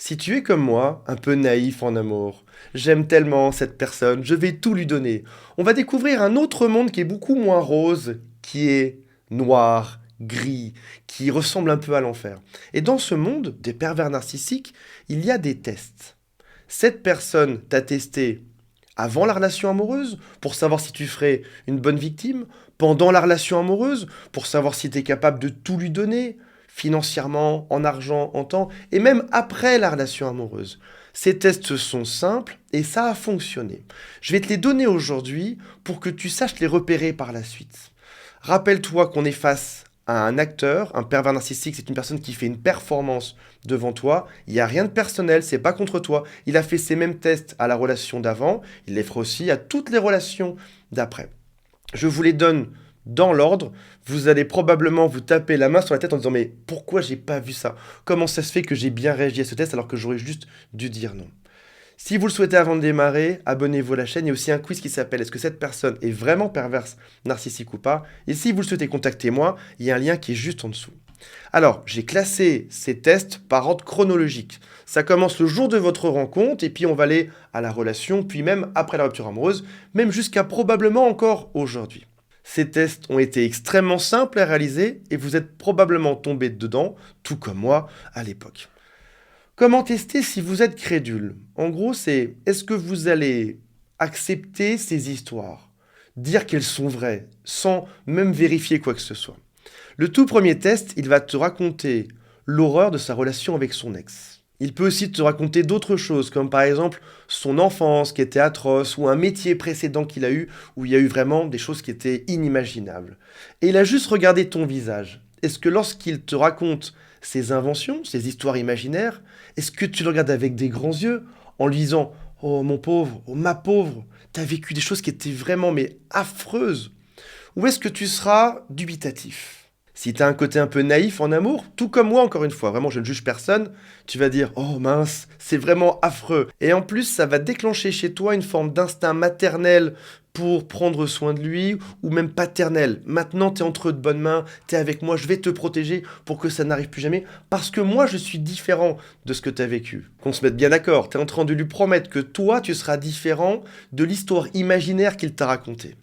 Si tu es comme moi, un peu naïf en amour, j'aime tellement cette personne, je vais tout lui donner. On va découvrir un autre monde qui est beaucoup moins rose, qui est noir, gris, qui ressemble un peu à l'enfer. Et dans ce monde des pervers narcissiques, il y a des tests. Cette personne t'a testé avant la relation amoureuse pour savoir si tu ferais une bonne victime, pendant la relation amoureuse pour savoir si tu es capable de tout lui donner, financièrement, en argent, en temps, et même après la relation amoureuse. Ces tests sont simples et ça a fonctionné. Je vais te les donner aujourd'hui pour que tu saches les repérer par la suite. Rappelle-toi qu'on est face à un acteur, un pervers narcissique, c'est une personne qui fait une performance devant toi. Il n'y a rien de personnel, c'est pas contre toi. Il a fait ces mêmes tests à la relation d'avant, il les fera aussi à toutes les relations d'après. Je vous les donne dans l'ordre. Vous allez probablement vous taper la main sur la tête en disant mais pourquoi j'ai pas vu ça? Comment ça se fait que j'ai bien réagi à ce test alors que j'aurais juste dû dire non? Si vous le souhaitez avant de démarrer, abonnez-vous à la chaîne. Il y a aussi un quiz qui s'appelle Est-ce que cette personne est vraiment perverse, narcissique ou pas? Et si vous le souhaitez, contactez-moi. Il y a un lien qui est juste en dessous. Alors, j'ai classé ces tests par ordre chronologique. Ça commence le jour de votre rencontre et puis on va aller à la relation, puis même après la rupture amoureuse, même jusqu'à probablement encore aujourd'hui. Ces tests ont été extrêmement simples à réaliser et vous êtes probablement tombé dedans, tout comme moi à l'époque. Comment tester si vous êtes crédule? En gros, c'est est-ce que vous allez accepter ces histoires, dire qu'elles sont vraies, sans même vérifier quoi que ce soit? Le tout premier test, il va te raconter l'horreur de sa relation avec son ex. Il peut aussi te raconter d'autres choses, comme par exemple son enfance qui était atroce, ou un métier précédent qu'il a eu, où il y a eu vraiment des choses qui étaient inimaginables. Et il a juste regardé ton visage. Est-ce que lorsqu'il te raconte ses inventions, ses histoires imaginaires, est-ce que tu le regardes avec des grands yeux, en lui disant «Oh mon pauvre, oh ma pauvre, t'as vécu des choses qui étaient vraiment mais affreuses», ou est-ce que tu seras dubitatif? Si tu as un côté un peu naïf en amour, tout comme moi encore une fois, vraiment je ne juge personne, tu vas dire «Oh mince, c'est vraiment affreux». Et en plus, ça va déclencher chez toi une forme d'instinct maternel pour prendre soin de lui, ou même paternel. Maintenant, tu es entre de bonnes mains, tu es avec moi, je vais te protéger pour que ça n'arrive plus jamais, parce que moi, je suis différent de ce que tu as vécu. Qu'on se mette bien d'accord, tu es en train de lui promettre que toi, tu seras différent de l'histoire imaginaire qu'il t'a racontée.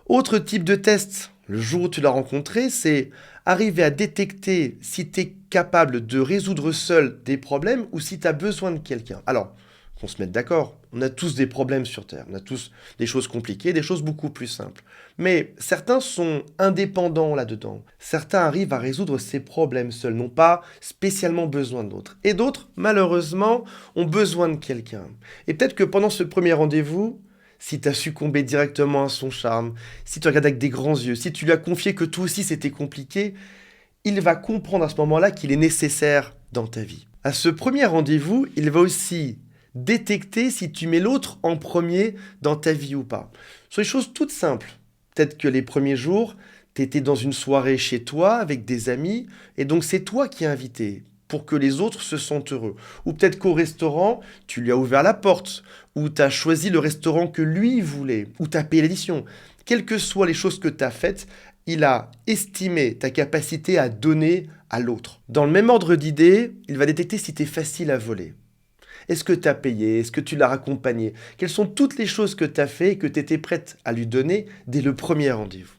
Autre type de test, le jour où tu l'as rencontré, c'est arriver à détecter si tu es capable de résoudre seul des problèmes ou si tu as besoin de quelqu'un. Alors, qu'on se mette d'accord, on a tous des problèmes sur Terre, on a tous des choses compliquées, des choses beaucoup plus simples. Mais certains sont indépendants là-dedans. Certains arrivent à résoudre ces problèmes seuls, n'ont pas spécialement besoin d'autres. Et d'autres, malheureusement, ont besoin de quelqu'un. Et peut-être que pendant ce premier rendez-vous, si tu as succombé directement à son charme, si tu regardes avec des grands yeux, si tu lui as confié que toi aussi c'était compliqué, il va comprendre à ce moment-là qu'il est nécessaire dans ta vie. À ce premier rendez-vous, il va aussi détecter si tu mets l'autre en premier dans ta vie ou pas. Ce sont des choses toutes simples. Peut-être que les premiers jours, tu étais dans une soirée chez toi avec des amis, et donc c'est toi qui es invité pour que les autres se sentent heureux. Ou peut-être qu'au restaurant, tu lui as ouvert la porte, ou tu as choisi le restaurant que lui voulait, ou tu as payé l'addition. Quelles que soient les choses que tu as faites, il a estimé ta capacité à donner à l'autre. Dans le même ordre d'idées, il va détecter si tu es facile à voler. Est-ce que tu as payé? Est-ce que tu l'as raccompagné? Quelles sont toutes les choses que tu as fait et que tu étais prête à lui donner dès le premier rendez-vous?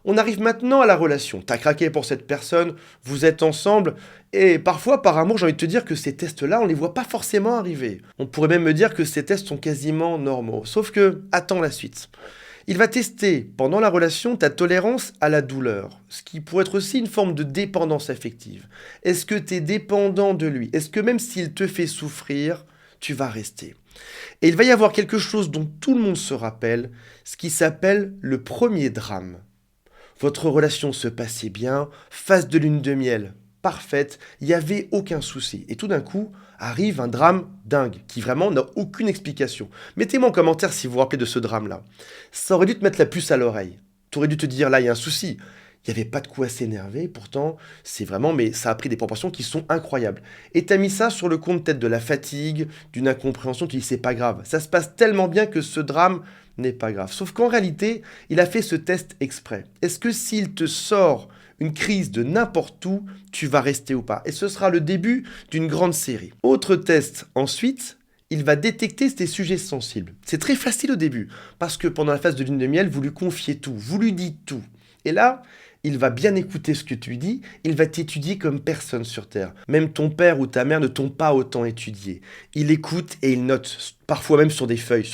On arrive maintenant à la relation. T'as craqué pour cette personne, vous êtes ensemble, et parfois, par amour, j'ai envie de te dire que ces tests-là, on les voit pas forcément arriver. On pourrait même me dire que ces tests sont quasiment normaux. Sauf que, attends la suite. Il va tester, pendant la relation, ta tolérance à la douleur, ce qui pourrait être aussi une forme de dépendance affective. Est-ce que tu es dépendant de lui? Est-ce que même s'il te fait souffrir, tu vas rester? Et il va y avoir quelque chose dont tout le monde se rappelle, ce qui s'appelle le premier drame. Votre relation se passait bien, phase de lune de miel parfaite, il n'y avait aucun souci. Et tout d'un coup, arrive un drame dingue, qui vraiment n'a aucune explication. Mettez-moi en commentaire si vous vous rappelez de ce drame-là. Ça aurait dû te mettre la puce à l'oreille. Tu aurais dû te dire, là, il y a un souci. Il n'y avait pas de quoi s'énerver, pourtant, c'est vraiment, mais ça a pris des proportions qui sont incroyables. Et t'as mis ça sur le compte peut-être de la fatigue, d'une incompréhension, tu dis, c'est pas grave. Ça se passe tellement bien que ce drame n'est pas grave. Sauf qu'en réalité, il a fait ce test exprès. Est-ce que s'il te sort une crise de n'importe où, tu vas rester ou pas. Et ce sera le début d'une grande série. Autre test ensuite, il va détecter tes sujets sensibles. C'est très facile au début, parce que pendant la phase de lune de miel, vous lui confiez tout, vous lui dites tout. Et là, il va bien écouter ce que tu lui dis, il va t'étudier comme personne sur Terre. Même ton père ou ta mère ne t'ont pas autant étudié. Il écoute et il note, parfois même sur des feuilles,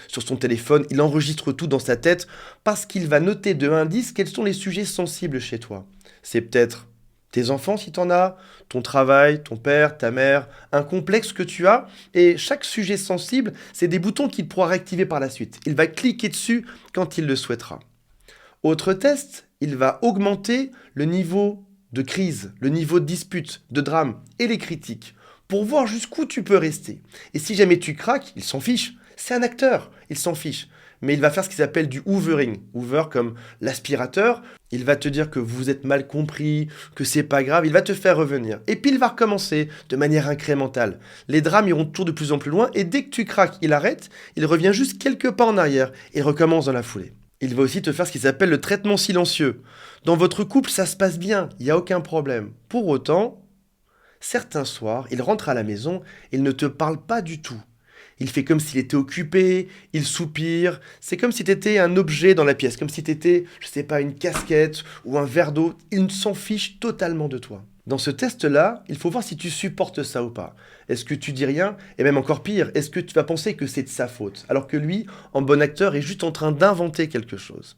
sur son téléphone, il enregistre tout dans sa tête, parce qu'il va noter de 1 à 10 quels sont les sujets sensibles chez toi. C'est peut-être tes enfants si t'en as, ton travail, ton père, ta mère, un complexe que tu as, et chaque sujet sensible, c'est des boutons qu'il pourra réactiver par la suite. Il va cliquer dessus quand il le souhaitera. Autre test, il va augmenter le niveau de crise, le niveau de dispute, de drame et les critiques pour voir jusqu'où tu peux rester. Et si jamais tu craques, il s'en fiche. C'est un acteur, il s'en fiche. Mais il va faire ce qui s'appelle du hoovering. Hoover comme l'aspirateur. Il va te dire que vous êtes mal compris, que c'est pas grave. Il va te faire revenir. Et puis il va recommencer de manière incrémentale. Les drames iront toujours de plus en plus loin. Et dès que tu craques, il arrête. Il revient juste quelques pas en arrière et recommence dans la foulée. Il va aussi te faire ce qui s'appelle le traitement silencieux. Dans votre couple, ça se passe bien, il n'y a aucun problème. Pour autant, certains soirs, il rentre à la maison, il ne te parle pas du tout. Il fait comme s'il était occupé, il soupire, c'est comme si tu étais un objet dans la pièce, comme si tu étais, je sais pas, une casquette ou un verre d'eau, il s'en fiche totalement de toi. Dans ce test-là, il faut voir si tu supportes ça ou pas. Est-ce que tu dis rien? Et même encore pire, est-ce que tu vas penser que c'est de sa faute? Alors que lui, en bon acteur, est juste en train d'inventer quelque chose.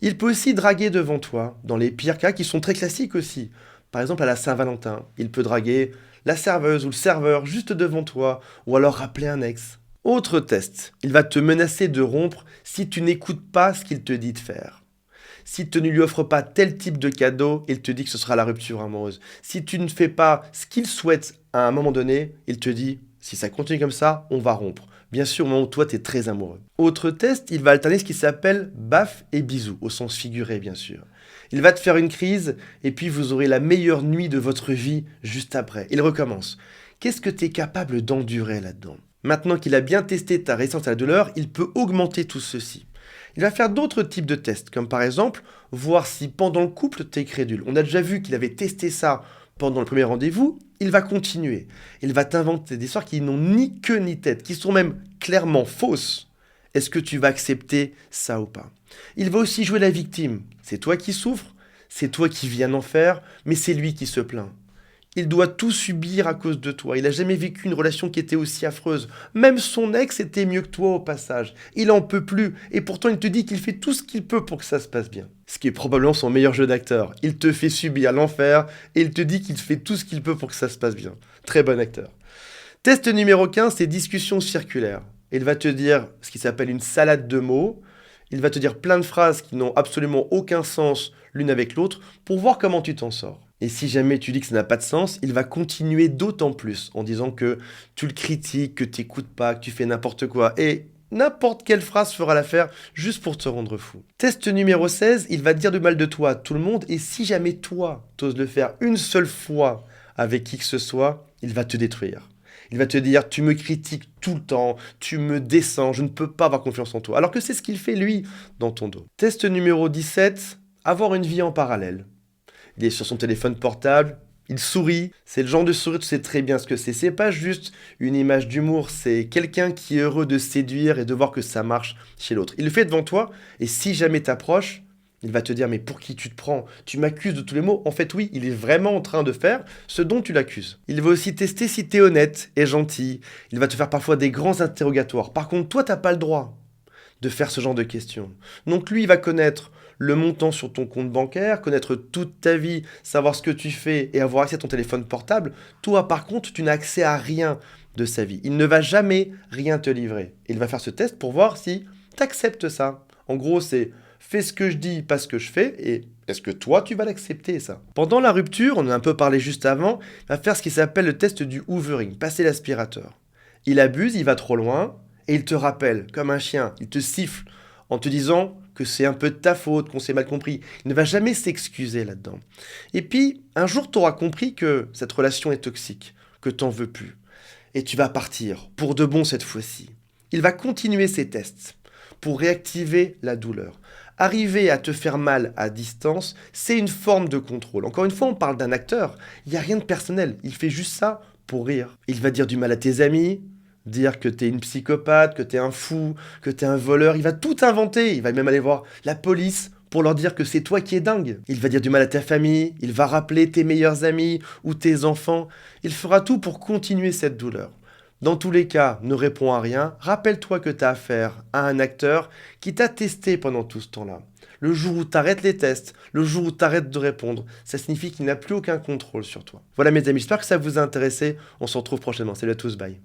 Il peut aussi draguer devant toi, dans les pires cas qui sont très classiques aussi. Par exemple, à la Saint-Valentin, il peut draguer la serveuse ou le serveur juste devant toi, ou alors rappeler un ex. Autre test, il va te menacer de rompre si tu n'écoutes pas ce qu'il te dit de faire. Si tu ne lui offres pas tel type de cadeau, il te dit que ce sera la rupture amoureuse. Si tu ne fais pas ce qu'il souhaite à un moment donné, il te dit, si ça continue comme ça, on va rompre. Bien sûr, au moment où toi, tu es très amoureux. Autre test, il va alterner ce qui s'appelle baffe et bisous, au sens figuré, bien sûr. Il va te faire une crise, et puis vous aurez la meilleure nuit de votre vie juste après. Il recommence. Qu'est-ce que tu es capable d'endurer là-dedans? Maintenant qu'il a bien testé ta résistance à la douleur, il peut augmenter tout ceci. Il va faire d'autres types de tests, comme par exemple, voir si pendant le couple, tu es crédule. On a déjà vu qu'il avait testé ça pendant le premier rendez-vous, il va continuer. Il va t'inventer des histoires qui n'ont ni queue ni tête, qui sont même clairement fausses. Est-ce que tu vas accepter ça ou pas? Il va aussi jouer la victime. C'est toi qui souffres, c'est toi qui viens d'en faire, mais c'est lui qui se plaint. Il doit tout subir à cause de toi. Il n'a jamais vécu une relation qui était aussi affreuse. Même son ex était mieux que toi au passage. Il en peut plus. Et pourtant, il te dit qu'il fait tout ce qu'il peut pour que ça se passe bien. Ce qui est probablement son meilleur jeu d'acteur. Il te fait subir l'enfer et il te dit qu'il fait tout ce qu'il peut pour que ça se passe bien. Très bon acteur. Test numéro 15, c'est discussion circulaire. Il va te dire ce qui s'appelle une salade de mots. Il va te dire plein de phrases qui n'ont absolument aucun sens l'une avec l'autre pour voir comment tu t'en sors. Et si jamais tu dis que ça n'a pas de sens, il va continuer d'autant plus en disant que tu le critiques, que tu n'écoutes pas, que tu fais n'importe quoi. Et n'importe quelle phrase fera l'affaire juste pour te rendre fou. Test numéro 16, il va dire du mal de toi à tout le monde. Et si jamais toi, t'oses le faire une seule fois avec qui que ce soit, il va te détruire. Il va te dire, tu me critiques tout le temps, tu me descends, je ne peux pas avoir confiance en toi. Alors que c'est ce qu'il fait lui dans ton dos. Test numéro 17, avoir une vie en parallèle. Il est sur son téléphone portable, il sourit. C'est le genre de sourire, tu sais très bien ce que c'est. C'est pas juste une image d'humour, c'est quelqu'un qui est heureux de séduire et de voir que ça marche chez l'autre. Il le fait devant toi, et si jamais t'approches, il va te dire, mais pour qui tu te prends? Tu m'accuses de tous les maux. En fait, oui, il est vraiment en train de faire ce dont tu l'accuses. Il va aussi tester si t'es honnête et gentil. Il va te faire parfois des grands interrogatoires. Par contre, toi, t'as pas le droit de faire ce genre de questions. Donc lui, il va connaître le montant sur ton compte bancaire, connaître toute ta vie, savoir ce que tu fais et avoir accès à ton téléphone portable. Toi, par contre, tu n'as accès à rien de sa vie. Il ne va jamais rien te livrer. Il va faire ce test pour voir si tu acceptes ça. En gros, c'est fais ce que je dis, pas ce que je fais, et est-ce que toi, tu vas l'accepter, ça? Pendant la rupture, on en a un peu parlé juste avant, il va faire ce qui s'appelle le test du hoovering, passer l'aspirateur. Il abuse, il va trop loin, et il te rappelle, comme un chien, il te siffle en te disant que c'est un peu de ta faute, qu'on s'est mal compris. Il ne va jamais s'excuser là-dedans. Et puis, un jour, tu auras compris que cette relation est toxique, que tu n'en veux plus. Et tu vas partir, pour de bon cette fois-ci. Il va continuer ses tests pour réactiver la douleur. Arriver à te faire mal à distance, c'est une forme de contrôle. Encore une fois, on parle d'un acteur, il n'y a rien de personnel, il fait juste ça pour rire. Il va dire du mal à tes amis, dire que t'es une psychopathe, que t'es un fou, que t'es un voleur, il va tout inventer, il va même aller voir la police pour leur dire que c'est toi qui es dingue. Il va dire du mal à ta famille, il va rappeler tes meilleurs amis ou tes enfants, il fera tout pour continuer cette douleur. Dans tous les cas, ne réponds à rien, rappelle-toi que tu as affaire à un acteur qui t'a testé pendant tout ce temps-là. Le jour où tu arrêtes les tests, le jour où tu arrêtes de répondre, ça signifie qu'il n'a plus aucun contrôle sur toi. Voilà mes amis, j'espère que ça vous a intéressé, on se retrouve prochainement. Salut à tous, bye.